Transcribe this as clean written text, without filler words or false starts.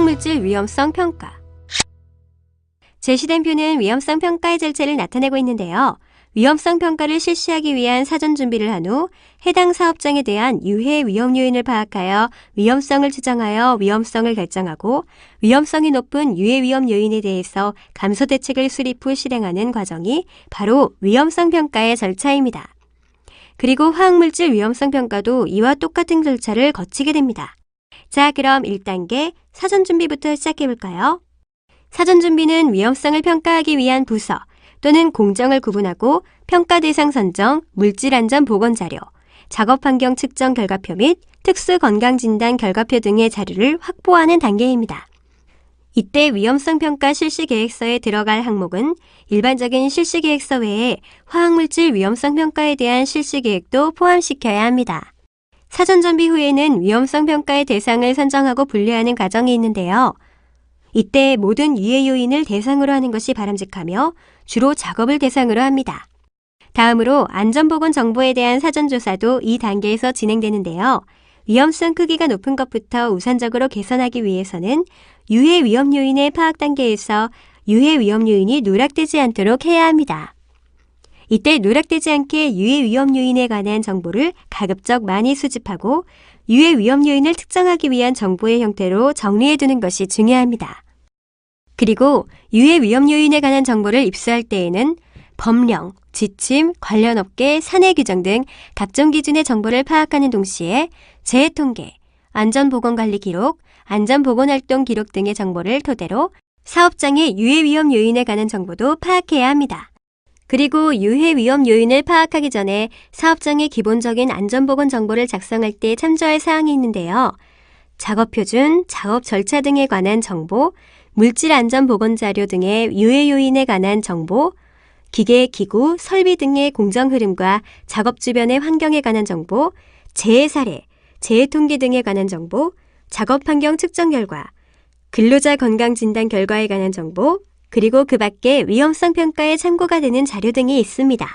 화학물질 위험성 평가. 제시된 표는 위험성 평가의 절차를 나타내고 있는데요. 위험성 평가를 실시하기 위한 사전 준비를 한 후 해당 사업장에 대한 유해 위험 요인을 파악하여 위험성을 추정하여 위험성을 결정하고 위험성이 높은 유해 위험 요인에 대해서 감소 대책을 수립 후 실행하는 과정이 바로 위험성 평가의 절차입니다. 그리고 화학물질 위험성 평가도 이와 똑같은 절차를 거치게 됩니다. 자, 그럼 1단계 사전 준비부터 시작해 볼까요? 사전 준비는 위험성을 평가하기 위한 부서 또는 공정을 구분하고 평가 대상 선정, 물질 안전 보건 자료, 작업 환경 측정 결과표 및 특수 건강 진단 결과표 등의 자료를 확보하는 단계입니다. 이때 위험성 평가 실시 계획서에 들어갈 항목은 일반적인 실시 계획서 외에 화학물질 위험성 평가에 대한 실시 계획도 포함시켜야 합니다. 사전 준비 후에는 위험성 평가의 대상을 선정하고 분류하는 과정이 있는데요. 이때 모든 유해 요인을 대상으로 하는 것이 바람직하며 주로 작업을 대상으로 합니다. 다음으로 안전보건 정보에 대한 사전조사도 이 단계에서 진행되는데요. 위험성 크기가 높은 것부터 우선적으로 개선하기 위해서는 유해 위험 요인의 파악 단계에서 유해 위험 요인이 누락되지 않도록 해야 합니다. 이때 누락되지 않게 유해 위험 요인에 관한 정보를 가급적 많이 수집하고 유해 위험 요인을 특정하기 위한 정보의 형태로 정리해두는 것이 중요합니다. 그리고 유해 위험 요인에 관한 정보를 입수할 때에는 법령, 지침, 관련 업계, 사내 규정 등 각종 기준의 정보를 파악하는 동시에 재해통계, 안전보건관리 기록, 안전보건활동 기록 등의 정보를 토대로 사업장의 유해 위험 요인에 관한 정보도 파악해야 합니다. 그리고 유해 위험 요인을 파악하기 전에 사업장의 기본적인 안전보건 정보를 작성할 때 참조할 사항이 있는데요. 작업 표준, 작업 절차 등에 관한 정보, 물질 안전 보건 자료 등의 유해 요인에 관한 정보, 기계, 기구, 설비 등의 공정 흐름과 작업 주변의 환경에 관한 정보, 재해 사례, 재해 통계 등에 관한 정보, 작업 환경 측정 결과, 근로자 건강 진단 결과에 관한 정보, 그리고 그 밖에 위험성 평가에 참고가 되는 자료 등이 있습니다.